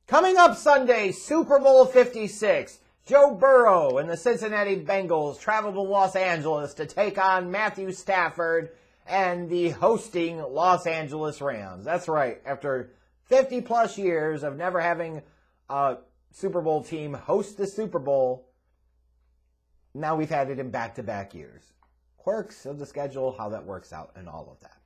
Coming up Sunday, Super Bowl 56. Joe Burrow and the Cincinnati Bengals travel to Los Angeles to take on Matthew Stafford and the hosting Los Angeles Rams. That's right. After 50 plus years of never having a Super Bowl team host the Super Bowl, now we've had it in back-to-back years. Quirks of the schedule, how that works out, and all of that.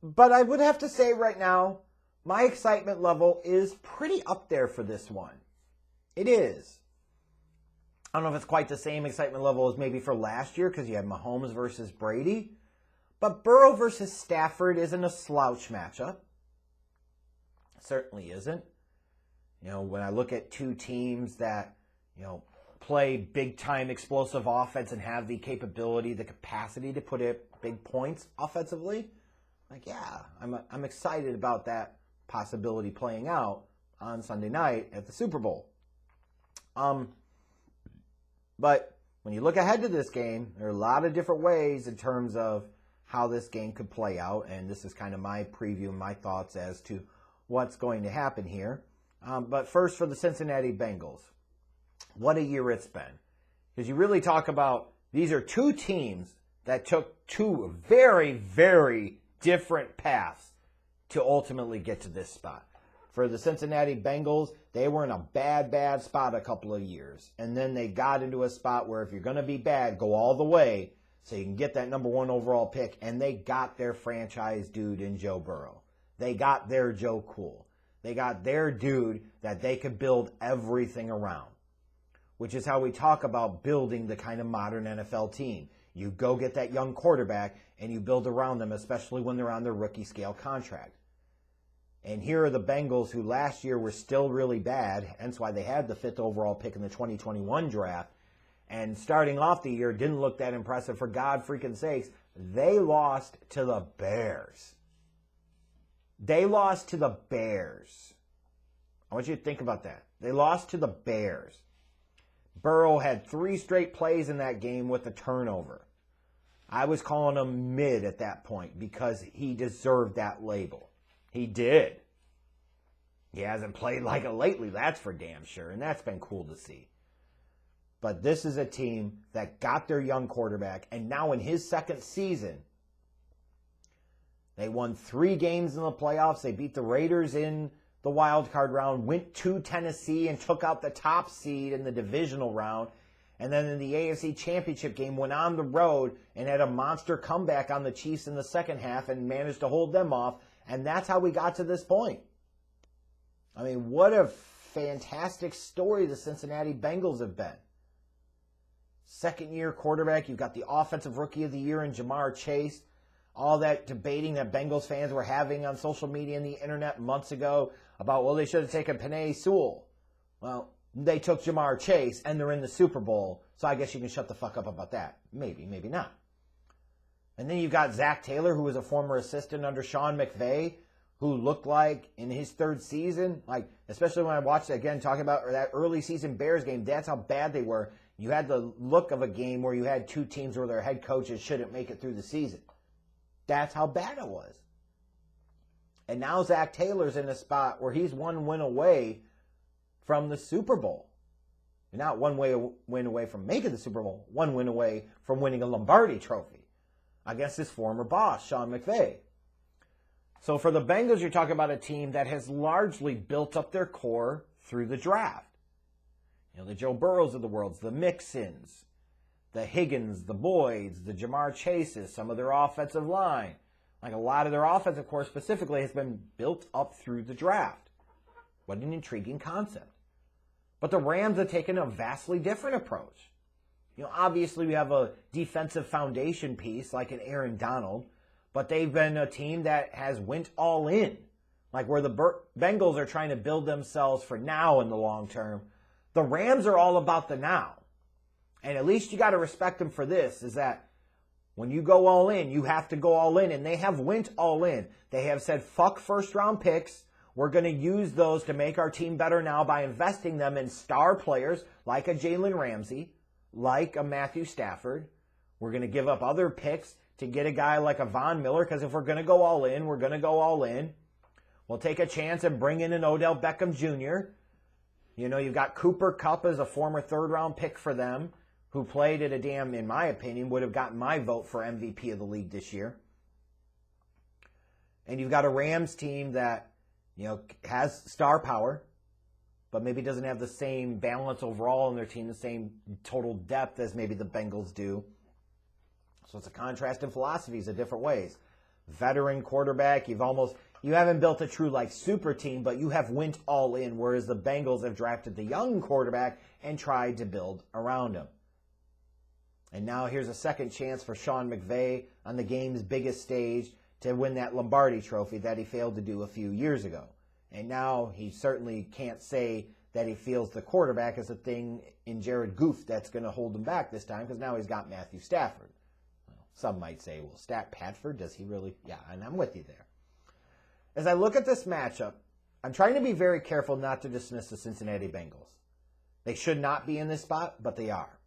But I would have to say right now, my excitement level is pretty up there for this one. It is. I don't know if it's quite the same excitement level as maybe for last year because you had Mahomes versus Brady. But Burrow versus Stafford isn't a slouch matchup. It certainly isn't. You know, when I look at two teams that, play big-time explosive offense and have the capability, the capacity to put up big points offensively, I'm excited about that possibility playing out on Sunday night at the Super Bowl. But when you look ahead to this game, there are a lot of different ways in terms of how this game could play out, and this is kind of my preview and my thoughts as to what's going to happen here. But first for the Cincinnati Bengals. What a year it's been. Because you really talk about, these are two teams that took two very, very different paths to ultimately get to this spot. For the Cincinnati Bengals, they were in a bad spot a couple of years. And then they got into a spot where if you're going to be bad, go all the way so you can get that number one overall pick. And they got their franchise dude in Joe Burrow. They got their Joe Cool. They got their dude that they could build everything around, which is how we talk about building the kind of modern NFL team. You go get that young quarterback and you build around them, especially when they're on their rookie scale contract. And here are the Bengals, who last year were still really bad, hence why they had the 5th overall pick in the 2021 draft. And starting off the year didn't look that impressive. For God freaking sakes, they lost to the Bears. They lost to the Bears. I want you to think about that. They lost to the Bears. Burrow had 3 straight plays in that game with a turnover. I was calling him mid at that point because he deserved that label. He did. He hasn't played like it lately, that's for damn sure, and that's been cool to see. But this is a team that got their young quarterback, and now in his second season, they won 3 games in the playoffs. They beat the Raiders in the wild card round, went to Tennessee and took out the top seed in the divisional round. And then in the AFC Championship game, went on the road and had a monster comeback on the Chiefs in the second half and managed to hold them off. And that's how we got to this point. I mean, what a fantastic story the Cincinnati Bengals have been. Second-year quarterback, you've got the Offensive Rookie of the Year in Jamar Chase. All that debating that Bengals fans were having on social media and the internet months ago about, well, they should have taken Penei Sewell. Well, they took Jamar Chase, and they're in the Super Bowl, so I guess you can shut the fuck up about that. Maybe, maybe not. And then you've got Zach Taylor, who was a former assistant under Sean McVay, who looked like in his 3rd season, like especially when I watched, again, talking about that early season Bears game, that's how bad they were. You had the look of a game where you had 2 teams where their head coaches shouldn't make it through the season. That's how bad it was. And now Zach Taylor's in a spot where he's 1 win away from the Super Bowl. And not win away from making the Super Bowl, 1 win away from winning a Lombardi trophy against his former boss, Sean McVay. So for the Bengals, you're talking about a team that has largely built up their core through the draft. The Joe Burrows of the world, the Mixons, the Higgins, the Boyds, the Jamar Chases, some of their offensive line. Like a lot of their offensive core specifically has been built up through the draft. What an intriguing concept. But the Rams have taken a vastly different approach. Obviously we have a defensive foundation piece like an Aaron Donald, but they've been a team that has went all in. Like where the Bengals are trying to build themselves for now in the long term, the Rams are all about the now. And at least you got to respect them for this, is that when you go all in, you have to go all in. And they have went all in. They have said, fuck first-round picks. We're going to use those to make our team better now by investing them in star players like a Jalen Ramsey, like a Matthew Stafford. We're going to give up other picks to get a guy like a Von Miller, because if we're going to go all in, we're going to go all in. Well, take a chance and bring in an Odell Beckham Jr. You know, you've got Cooper Kupp as a former third-round pick for them, who played at a damn, in my opinion, would have gotten my vote for MVP of the league this year. And you've got a Rams team that, you know, has star power, but maybe doesn't have the same balance overall in their team, the same total depth as maybe the Bengals do. So it's a contrast in philosophies in different ways. Veteran quarterback, you haven't built a true like super team, but you have went all in, whereas the Bengals have drafted the young quarterback and tried to build around him. And now here's a second chance for Sean McVay on the game's biggest stage to win that Lombardi trophy that he failed to do a few years ago. And now he certainly can't say that he feels the quarterback is a thing in Jared Goff that's going to hold him back this time, because now he's got Matthew Stafford. Well, some might say, well, Patford, does he really? Yeah, and I'm with you there. As I look at this matchup, I'm trying to be very careful not to dismiss the Cincinnati Bengals. They should not be in this spot, but they are.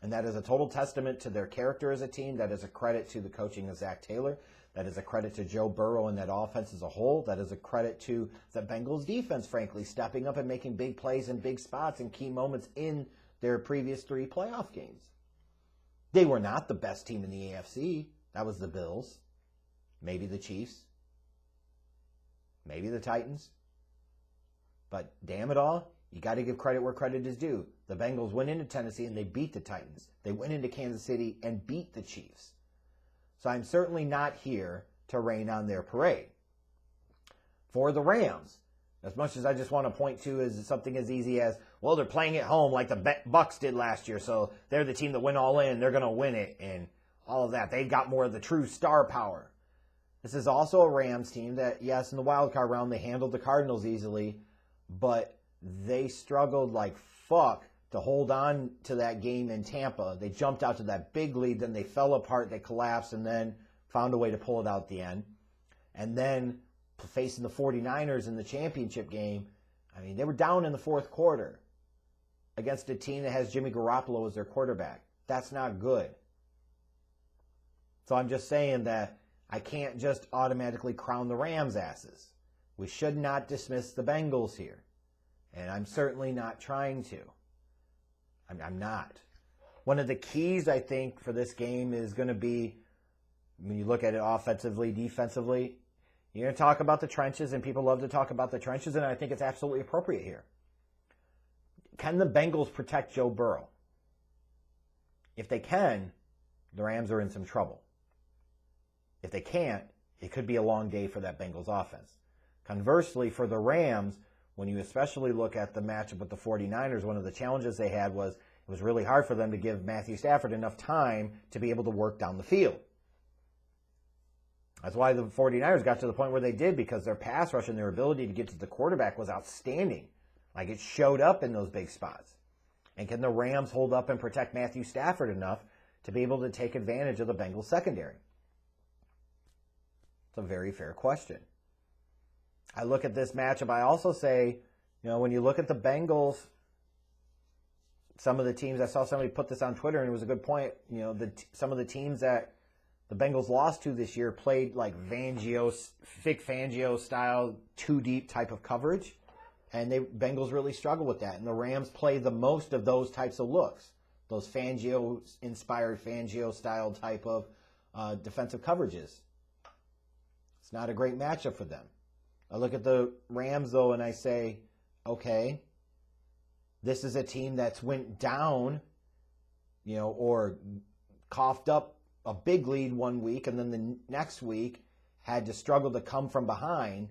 And that is a total testament to their character as a team. That is a credit to the coaching of Zach Taylor. That is a credit to Joe Burrow and that offense as a whole. That is a credit to the Bengals defense, frankly, stepping up and making big plays in big spots and key moments in their previous 3 playoff games. They were not the best team in the AFC. That was the Bills. Maybe the Chiefs. Maybe the Titans. But damn it all, you got to give credit where credit is due. The Bengals went into Tennessee and they beat the Titans. They went into Kansas City and beat the Chiefs. So I'm certainly not here to rain on their parade. For the Rams, as much as I just want to point to is something as easy as, well, they're playing at home like the Bucs did last year, so they're the team that went all in, they're going to win it, and all of that. They've got more of the true star power. This is also a Rams team that, yes, in the wild card round, they handled the Cardinals easily, but they struggled like fuck to hold on to that game in Tampa. They jumped out to that big lead, then they fell apart, they collapsed, and then found a way to pull it out at the end. And then facing the 49ers in the championship game, I mean, they were down in the fourth quarter against a team that has Jimmy Garoppolo as their quarterback. That's not good. So I'm just saying that I can't just automatically crown the Rams' asses. We should not dismiss the Bengals here. And I'm certainly not trying to. I'm not. One of the keys, I think, for this game is going to be, when you look at it offensively, defensively, you're going to talk about the trenches, and people love to talk about the trenches, and I think it's absolutely appropriate here. Can the Bengals protect Joe Burrow? If they can, the Rams are in some trouble. If they can't, it could be a long day for that Bengals offense. Conversely, for the Rams, when you especially look at the matchup with the 49ers, one of the challenges they had was it was really hard for them to give Matthew Stafford enough time to be able to work down the field. That's why the 49ers got to the point where they did, because their pass rush and their ability to get to the quarterback was outstanding. Like, it showed up in those big spots. And can the Rams hold up and protect Matthew Stafford enough to be able to take advantage of the Bengals secondary? It's a very fair question. I look at this matchup, I also say, you know, when you look at the Bengals, some of the teams, I saw somebody put this on Twitter, and it was a good point, you know, some of the teams that the Bengals lost to this year played like Vic Fangio style, too deep type of coverage, and Bengals really struggle with that, and the Rams play the most of those types of looks, those Fangio-inspired, Fangio-style type of defensive coverages. It's not a great matchup for them. I look at the Rams, though, and I say, okay, this is a team that's went down, you know, or coughed up a big lead one week, and then the next week had to struggle to come from behind.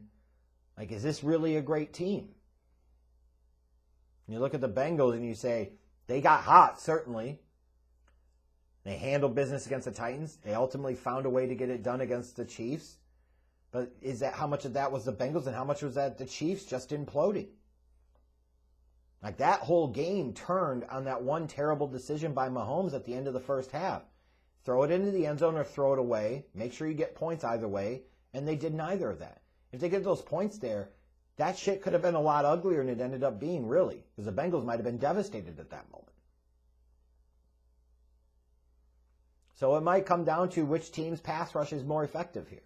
Like, is this really a great team? You look at the Bengals and you say, they got hot, certainly. They handled business against the Titans. They ultimately found a way to get it done against the Chiefs. But is that how much of that was the Bengals and how much was that the Chiefs just imploding? Like, that whole game turned on that one terrible decision by Mahomes at the end of the first half. Throw it into the end zone or throw it away. Make sure you get points either way. And they did neither of that. If they get those points there, that shit could have been a lot uglier than it ended up being, really. Because the Bengals might have been devastated at that moment. So it might come down to which team's pass rush is more effective here.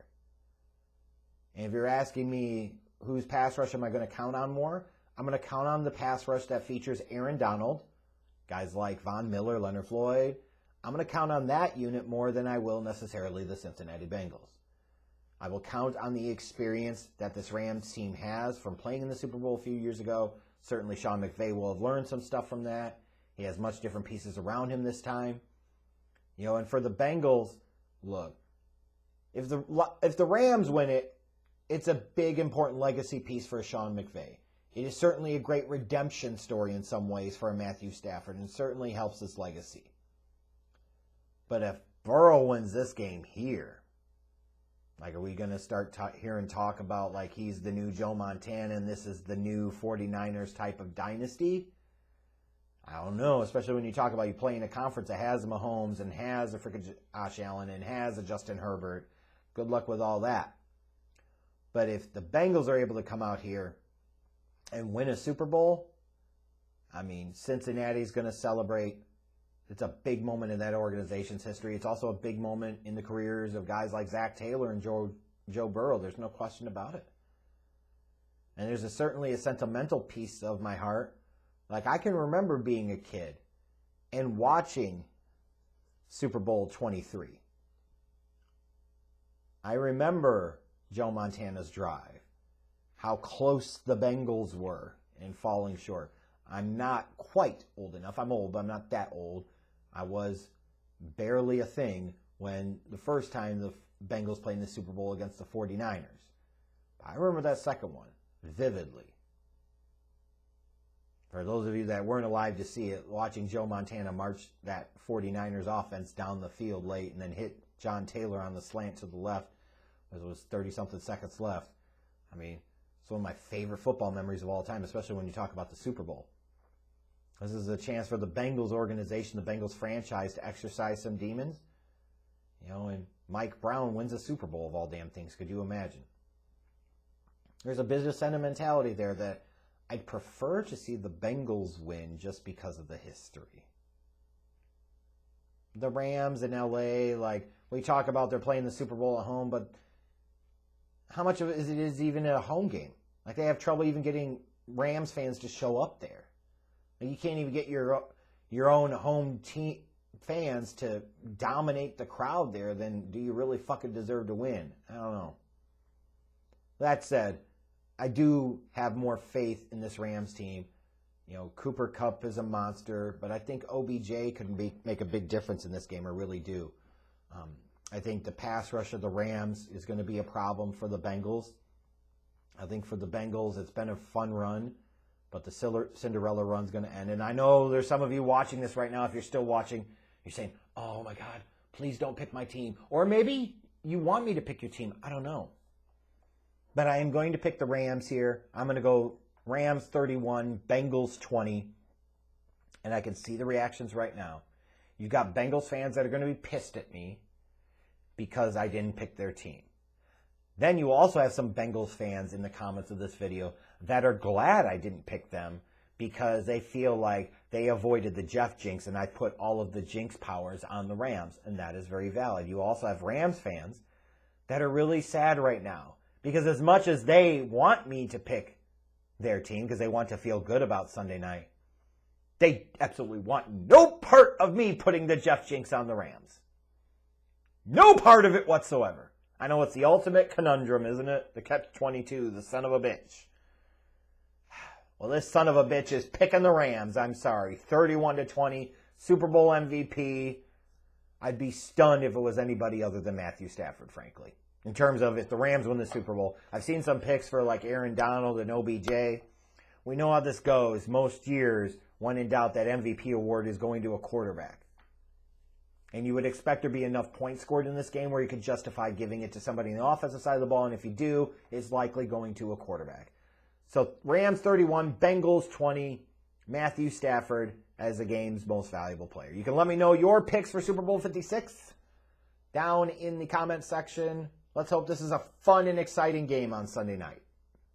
And if you're asking me whose pass rush am I going to count on more? I'm going to count on the pass rush that features Aaron Donald, guys like Von Miller, Leonard Floyd. I'm going to count on that unit more than I will necessarily the Cincinnati Bengals. I will count on the experience that this Rams team has from playing in the Super Bowl a few years ago. Certainly Sean McVay will have learned some stuff from that. He has much different pieces around him this time. You know, and for the Bengals, look, if the Rams win it, it's a big, important legacy piece for Sean McVay. It is certainly a great redemption story in some ways for a Matthew Stafford, and certainly helps his legacy. But if Burrow wins this game here, like, are we going to start hearing talk about, like, he's the new Joe Montana and this is the new 49ers type of dynasty? I don't know, especially when you talk about you playing a conference that has Mahomes and has a freaking Josh Allen and has a Justin Herbert. Good luck with all that. But if the Bengals are able to come out here and win a Super Bowl, I mean, Cincinnati's going to celebrate. It's a big moment in that organization's history. It's also a big moment in the careers of guys like Zach Taylor and Joe Burrow. There's no question about it. And there's certainly a sentimental piece of my heart. Like, I can remember being a kid and watching Super Bowl 23. I remember Joe Montana's drive, how close the Bengals were and falling short. I'm not quite old enough. I'm old, but I'm not that old. I was barely a thing when the first time the Bengals played in the Super Bowl against the 49ers. I remember that second one vividly. For those of you that weren't alive to see it, watching Joe Montana march that 49ers offense down the field late and then hit John Taylor on the slant to the left, as it was 30-something seconds left. I mean, it's one of my favorite football memories of all time, especially when you talk about the Super Bowl. This is a chance for the Bengals organization, the Bengals franchise, to exercise some demons. You know, and Mike Brown wins a Super Bowl of all damn things. Could you imagine? There's a business sentimentality there that I'd prefer to see the Bengals win just because of the history. The Rams in LA, like, we talk about they're playing the Super Bowl at home, but how much of it is even a home game? Like, they have trouble even getting Rams fans to show up there. Like, you can't even get your own home team fans to dominate the crowd there. Then do you really fucking deserve to win? I don't know. That said, I do have more faith in this Rams team. You know, Cooper Kupp is a monster, but I think OBJ could make a big difference in this game. I really do. I think the pass rush of the Rams is going to be a problem for the Bengals. I think for the Bengals, it's been a fun run, but the Cinderella run's going to end. And I know there's some of you watching this right now. If you're still watching, you're saying, oh my God, please don't pick my team. Or maybe you want me to pick your team. I don't know. But I am going to pick the Rams here. I'm going to go Rams 31, Bengals 20. And I can see the reactions right now. You've got Bengals fans that are going to be pissed at me because I didn't pick their team. Then you also have some Bengals fans in the comments of this video that are glad I didn't pick them because they feel like they avoided the Jeff jinx and I put all of the jinx powers on the Rams. And that is very valid. You also have Rams fans that are really sad right now because as much as they want me to pick their team because they want to feel good about Sunday night, they absolutely want no part of me putting the Jeff jinx on the Rams. No part of it whatsoever. I know it's the ultimate conundrum, isn't it? The catch-22, the son of a bitch. Well, this son of a bitch is picking the Rams. I'm sorry. 31-20, Super Bowl MVP. I'd be stunned if it was anybody other than Matthew Stafford, frankly. In terms of if the Rams win the Super Bowl. I've seen some picks for like Aaron Donald and OBJ. We know how this goes. Most years, when in doubt, that MVP award is going to a quarterback. And you would expect there to be enough points scored in this game where you could justify giving it to somebody in the offensive side of the ball. And if you do, it's likely going to a quarterback. So Rams 31, Bengals 20, Matthew Stafford as the game's most valuable player. You can let me know your picks for Super Bowl 56 down in the comment section. Let's hope this is a fun and exciting game on Sunday night.